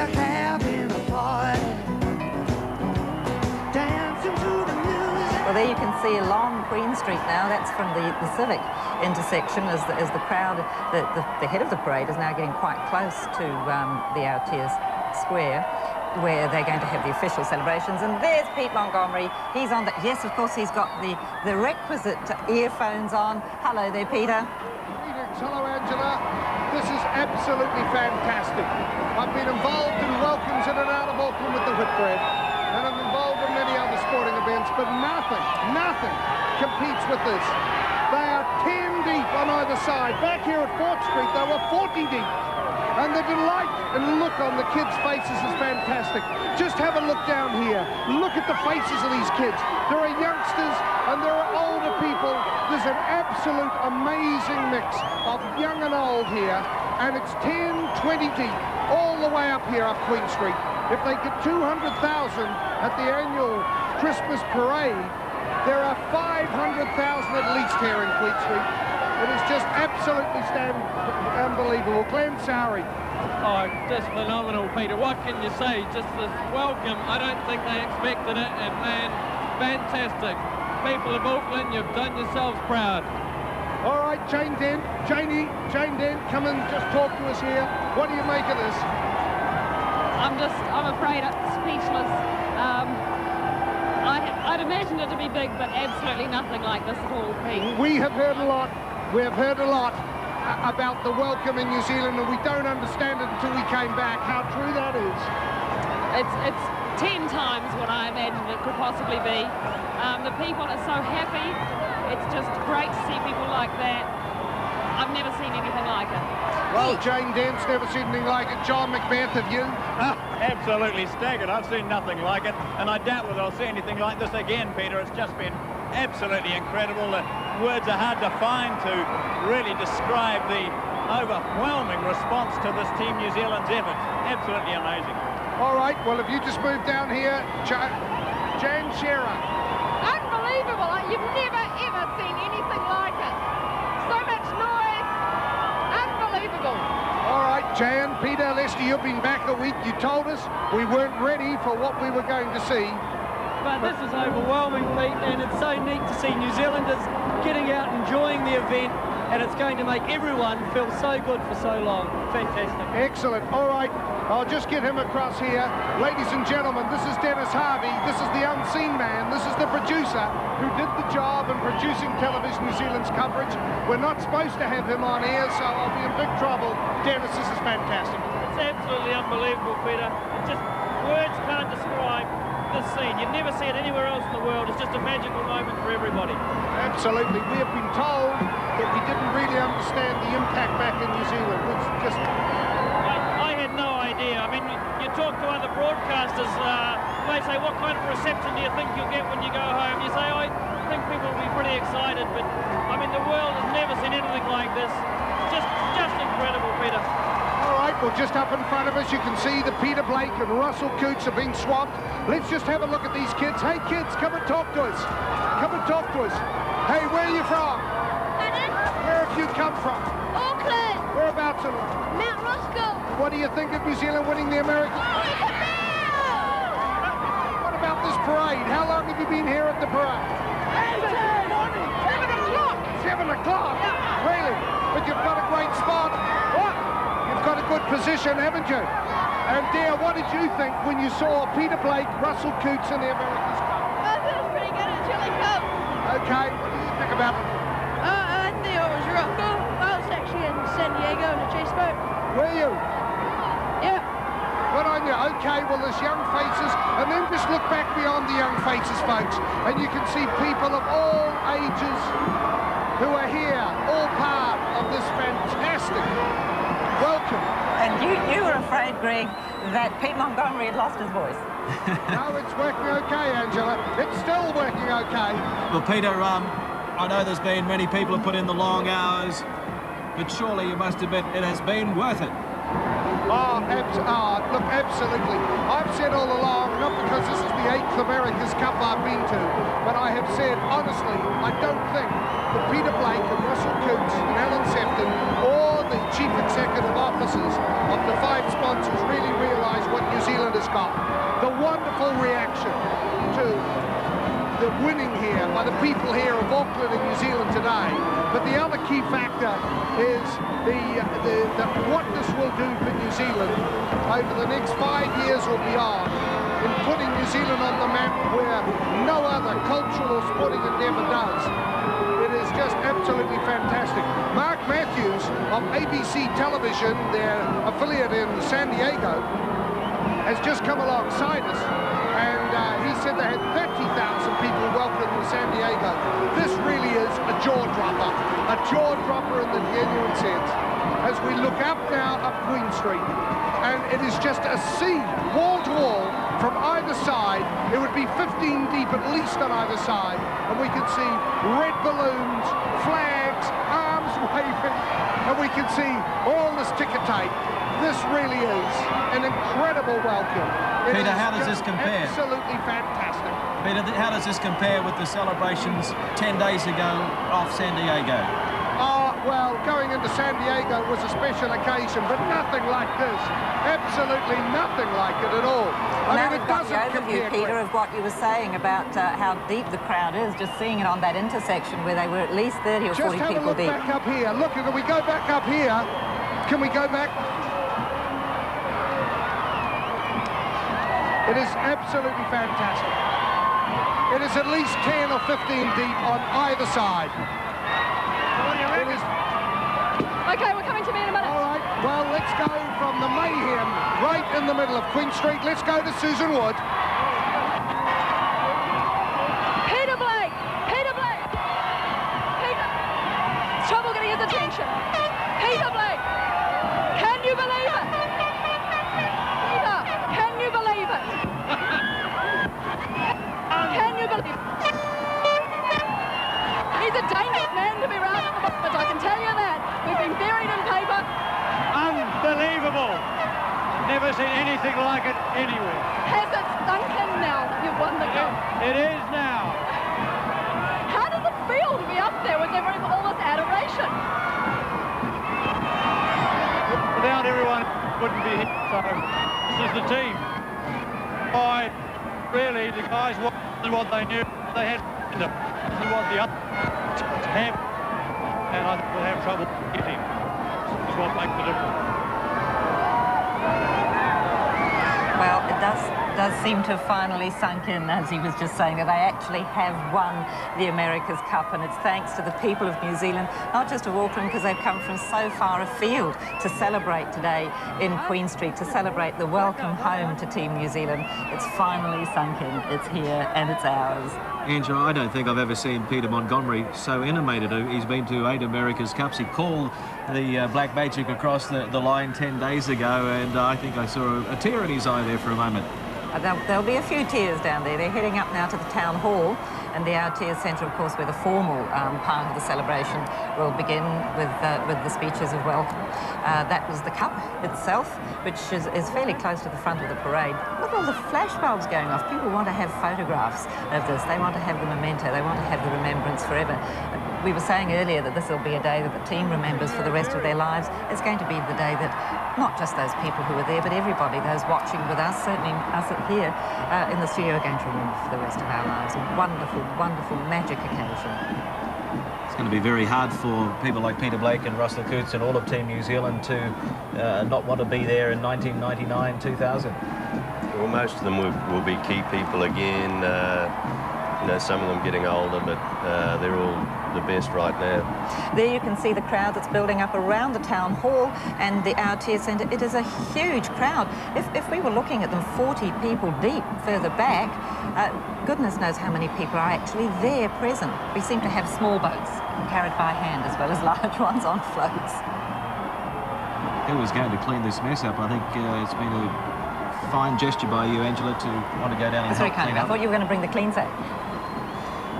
They're having a party, dancing to the music. Well, there you can see along Queen Street now. That's from the Civic intersection as the crowd, the head of the parade is now getting quite close to the Aotearoa Square, where they're going to have the official celebrations. And there's Pete Montgomery. He's on the... Yes, of course, he's got the requisite earphones on. Hello there, Peter. Greetings. Hello, Angela. This is absolutely fantastic. I've been involved in welcomes in and out of Auckland with the Whitbread, and I'm involved in many other sporting events, but nothing competes with this. They are 10 deep on either side. Back here at 4th Street, they were 40 deep. And the delight and look on the kids' faces is fantastic. Just have a look down here. Look at the faces of these kids. There are youngsters and there are older people. There's an absolute amazing mix of young and old here. And it's 10, 20 deep all the way up here up Queen Street. If they get 200,000 at the annual Christmas parade, there are 500,000 at least here in Queen Street. It is just absolutely unbelievable. Glenn Sowry. Oh, just phenomenal, Peter. What can you say? Just this welcome. I don't think they expected it, and man, fantastic. People of Auckland, you've done yourselves proud. All right, Jane Dent, come and just talk to us here. What do you make of this? I'm afraid I'm speechless. I'd imagined it to be big, but absolutely nothing like this at all, Pete. We have heard a lot. We have heard a lot about the welcome in New Zealand, and we don't understand it until we came back. How true that is. It's 10 times what I imagined it could possibly be. The people are so happy. It's just great to see people like that. I've never seen anything like it. Well, Jane Dent's never seen anything like it. John Macbeth, have you? Absolutely staggered. I've seen nothing like it, and I doubt whether I'll see anything like this again, Peter. It's just been absolutely incredible. Words are hard to find to really describe the overwhelming response to this Team New Zealand's effort. Absolutely amazing. All right, well, if you just move down here, Jan Shearer. Unbelievable. You've never, ever seen anything like it. So much noise. Unbelievable. All right, Jan, Peter, Lester, you've been back a week. You told us we weren't ready for what we were going to see. But this is overwhelming, Pete, and it's so neat to see New Zealanders getting out, enjoying the event, and it's going to make everyone feel so good for so long. Fantastic. Excellent. All right, I'll just get him across here. Ladies and gentlemen, this is Dennis Harvey. This is the unseen man. This is the producer who did the job in producing Television New Zealand's coverage. We're not supposed to have him on air, so I'll be in big trouble. Dennis, this is fantastic. It's absolutely unbelievable, Peter. It's just words can't describe this scene. You'd never see it anywhere else in the world. It's just a magical moment for everybody. Absolutely. We have been told that we didn't really understand the impact back in New Zealand. It's just... I had no idea. I mean, you talk to other broadcasters, they say, what kind of reception do you think you'll get when you go home? You say, I think people will be pretty excited, but I mean, the world has never seen anything like this. Just incredible, Peter. All right, well, just up in front of us, you can see that Peter Blake and Russell Coots are being swamped. Let's just have a look at these kids. Hey, kids, come and talk to us. Come and talk to us. Hey, where are you from? Pardon? Where have you come from? Auckland. Whereabouts in Mount Roscoe. What do you think of New Zealand winning the American? What about this parade? How long have you been here at the parade? 7 o'clock. 7 o'clock? Yeah. Really? But you've got a great spot. What? You've got a good position, haven't you? And dear, what did you think when you saw Peter Blake, Russell Coots in the America's Cup? I thought it was pretty good. It's really cool. Okay, what do you think about it? I think it was real cool. I was actually in San Diego in a chase boat. Were you? Yeah. Good on you. Okay, well, there's young faces, and then just look back beyond the young faces, folks, and you can see people of all ages who are here, all part of this fantastic welcome. And you were afraid, Greg, that Pete Montgomery had lost his voice. No, it's working okay, Angela. It's still working okay. Well, Peter, I know there's been many people who put in the long hours, but surely you must admit it has been worth it. Look, absolutely. I've said all along, not because this is the 8th America's Cup I've been to, but I have said, honestly, I don't think that Peter Blake and Russell Coots and Alan Sefton or the chief executive officers of the 5 sponsors really realise what winning here by the people here of Auckland and New Zealand today. But the other key factor is what this will do for New Zealand over the next 5 years or beyond in putting New Zealand on the map where no other cultural or sporting endeavour does. It is just absolutely fantastic. Mark Matthews of ABC Television, their affiliate in San Diego, has just come alongside us, and he said they had 30,000 people welcome in San Diego. This really is a jaw-dropper in the genuine sense. As we look up now up Queen Street, and it is just a sea, wall to wall, from either side. It would be 15 deep at least on either side, and we can see red balloons, flags, arms waving, and we can see all this ticker tape. This really is an incredible welcome. Peter, how does this compare? Absolutely fantastic. Peter, how does this compare with the celebrations 10 days ago off San Diego? Well, going into San Diego was a special occasion, but nothing like this. Absolutely nothing like it at all. Now we've got the overview, Peter, of what you were saying about how deep the crowd is, just seeing it on that intersection where they were at least 30 or 40 people deep. Just have a look back up here. Look, can we go back up here? Can we go back? It is absolutely fantastic. It is at least 10 or 15 deep on either side. Okay, we're coming to me in a minute. All right, well, let's go from the mayhem right in the middle of Queen Street. Let's go to Susan Wood. Peter Blake! Peter Blake! Peter! It's trouble getting his attention. Peter Blake! Can you believe it? Peter, can you believe it? Can you believe it? He's a dangerous man to be around at the moment, I can tell you that. We've been buried in paper. Unbelievable. Never seen anything like it anywhere. Has it sunk in now? You've won the game. It is now. How does it feel to be up there with all this adoration? Without everyone, it wouldn't be here. So this is the team. Really, the guys wanted what they knew they had in them. This is what the others have, and I think we'll have trouble getting. This is what makes the difference. Well, it does seem to have finally sunk in, as he was just saying, that they actually have won the America's Cup, and it's thanks to the people of New Zealand, not just of Auckland, because they've come from so far afield to celebrate today in Queen Street, to celebrate the welcome home to Team New Zealand. It's finally sunk in. It's here and it's ours. Angela, I don't think I've ever seen Peter Montgomery so animated. He's been to 8 America's Cups. He called the Black Magic across the line 10 days ago, and I think I saw a tear in his eye there for a moment. There'll be a few tears down there. They're heading up now to the Town Hall, and the Aotearoa Centre, of course, where the formal part of the celebration will begin with the speeches of welcome. That was the cup itself, which is fairly close to the front of the parade. Look at all the flashbulbs going off. People want to have photographs of this. They want to have the memento. They want to have the remembrance forever. We were saying earlier that this will be a day that the team remembers for the rest of their lives. It's going to be the day that not just those people who were there, but everybody, those watching with us, certainly us here in the studio, are going to remember for the rest of our lives. A wonderful, wonderful, magic occasion. It's going to be very hard for people like Peter Blake and Russell Coutts and all of Team New Zealand to not want to be there in 1999, 2000. Well, most of them will be key people again. You know, some of them getting older, but they're all the best right now. There you can see the crowd that's building up around the Town Hall and the Aotearoa Centre. It is a huge crowd. If we were looking at them 40 people deep further back, goodness knows how many people are actually there present. We seem to have small boats carried by hand as well as large ones on floats. Who was going to clean this mess up? I think it's been a fine gesture by you, Angela, to want to go down and help clean up. I thought you were going to bring the clean sack.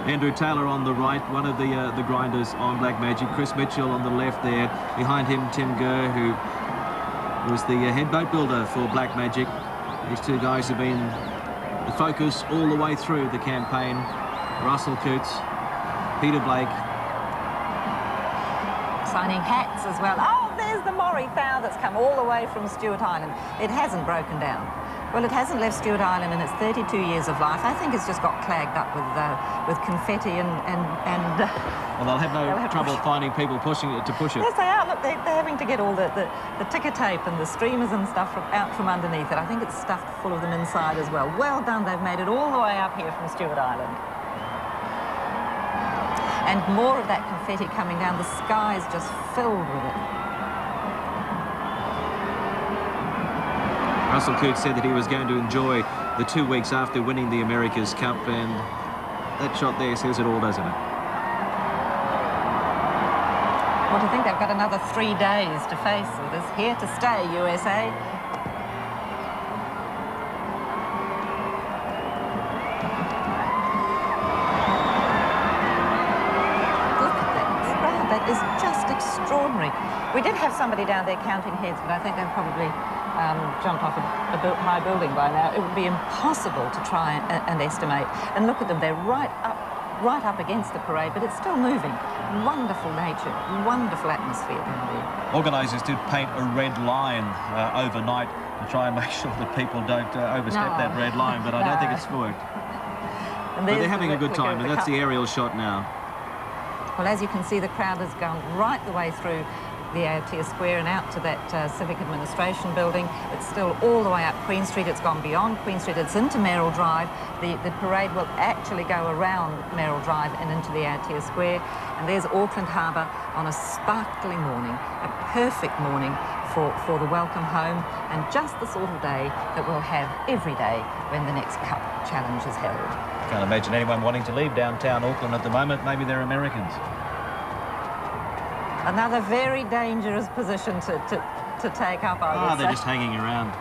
Andrew Taylor on the right, one of the grinders on Black Magic. Chris Mitchell on the left there. Behind him, Tim Gurr, who was the head boat builder for Black Magic. These two guys have been the focus all the way through the campaign. Russell Coutts, Peter Blake. Signing hats as well. Oh, there's the Maury Fowl that's come all the way from Stewart Island. It hasn't broken down. Well, it hasn't left Stewart Island in its 32 years of life. I think it's just got clagged up with confetti and well, they'll have no trouble finding people to push it. Yes, they are. Look, they're having to get all the ticker tape and the streamers and stuff out from underneath it. I think it's stuffed full of them inside as well. Well done, they've made it all the way up here from Stewart Island. And more of that confetti coming down. The sky's just filled with it. Russell Coote said that he was going to enjoy the 2 weeks after winning the America's Cup, and that shot there says it all, doesn't it? Well, to think they've got another 3 days to face with us. Here to stay, USA. Look at that crowd. That is just extraordinary. We did have somebody down there counting heads, but I think they've probably jumped off a high building by now. It would be impossible to try and estimate. And look at them, they're right up against the parade, but it's still moving. Wonderful nature, wonderful atmosphere down there. Organisers did paint a red line overnight to try and make sure that people don't overstep that red line, but I don't think it's worked. But they're having a good time, and that's the aerial shot now. Well, as you can see, the crowd has gone right the way through the Aotea Square and out to that Civic Administration building. It's still all the way up Queen Street. It's gone beyond Queen Street. It's into Merrill Drive. The parade will actually go around Merrill Drive and into the Aotea Square. And there's Auckland Harbour on a sparkling morning, a perfect morning for the welcome home, and just the sort of day that we'll have every day when the next Cup Challenge is held. Can't imagine anyone wanting to leave downtown Auckland at the moment. Maybe they're Americans. Another very dangerous position to take up, I would say. They're just hanging around.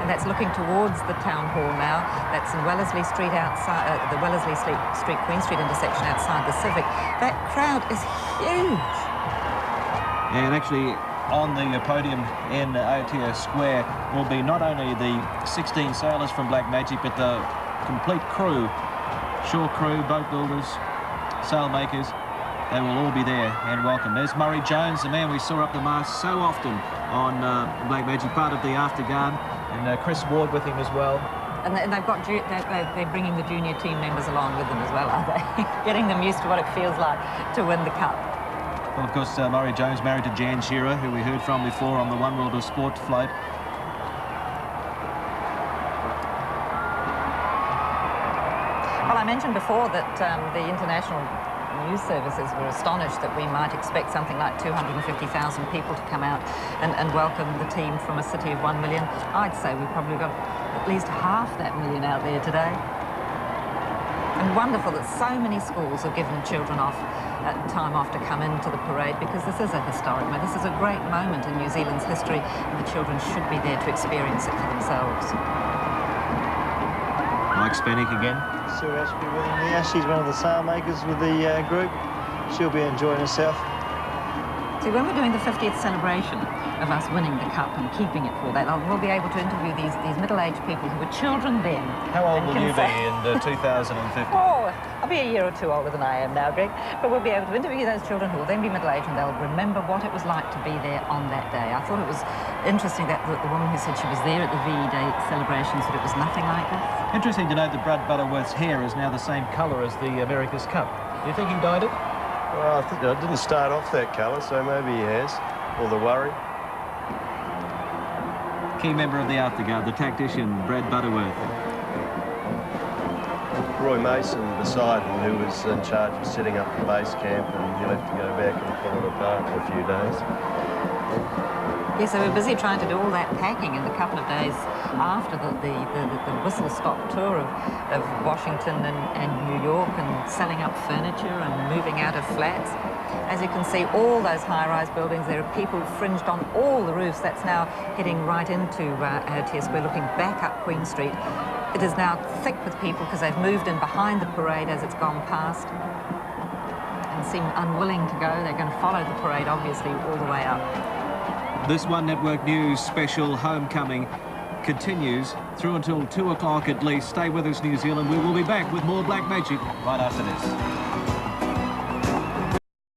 And that's looking towards the town hall now. That's in Wellesley Street outside, the Wellesley Street Queen Street intersection outside the Civic. That crowd is huge. And actually, on the podium in Aotea Square will be not only the 16 sailors from Black Magic, but the complete crew, shore crew, boat builders, sailmakers. They will all be there and welcome. There's Murray Jones, the man we saw up the mast so often on Black Magic, part of the afterguard, and Chris Ward with him as well. And they've got they're bringing the junior team members along with them as well, aren't they? Getting them used to what it feels like to win the Cup. Well, of course, Murray Jones married to Jan Shearer, who we heard from before on the One World of Sport float. Well, I mentioned before that the international news services were astonished that we might expect something like 250,000 people to come out and welcome the team from a city of 1 million. I'd say we've probably got at least half that million out there today. And wonderful that so many schools have given children time off to come into the parade, because this is a historic moment. This is a great moment in New Zealand's history, and the children should be there to experience it for themselves. Mike Spennick again. Sue Ashby with him there. She's one of the sailmakers with the group. She'll be enjoying herself. See, when we're doing the 50th celebration of us winning the Cup and keeping it for that long, we'll be able to interview these middle-aged people who were children then. How old will you be in 2050? Oh, I'll be a year or two older than I am now, Greg. But we'll be able to interview those children who will then be middle-aged, and they'll remember what it was like to be there on that day. I thought it was interesting that the woman who said she was there at the VE Day celebration said it was nothing like this. Interesting to note that Brad Butterworth's hair is now the same colour as the America's Cup. Do you think he dyed it? Well, I think it didn't start off that colour, so maybe he has. Or the worry. Key member of the afterguard, the tactician, Brad Butterworth. Roy Mason beside him, who was in charge of setting up the base camp, and he'll have to go back and pull it apart in a few days. Yes, they were busy trying to do all that packing in the couple of days after the whistle-stop tour of Washington and New York, and selling up furniture and moving out of flats. As you can see, all those high-rise buildings, there are people fringed on all the roofs. That's now heading right into Aotea Square, looking back up Queen Street. It is now thick with people because they've moved in behind the parade as it's gone past and seem unwilling to go. They're going to follow the parade, obviously, all the way up. This One Network News special homecoming continues through until 2 o'clock at least. Stay with us, New Zealand. We will be back with more Black Magic right after this.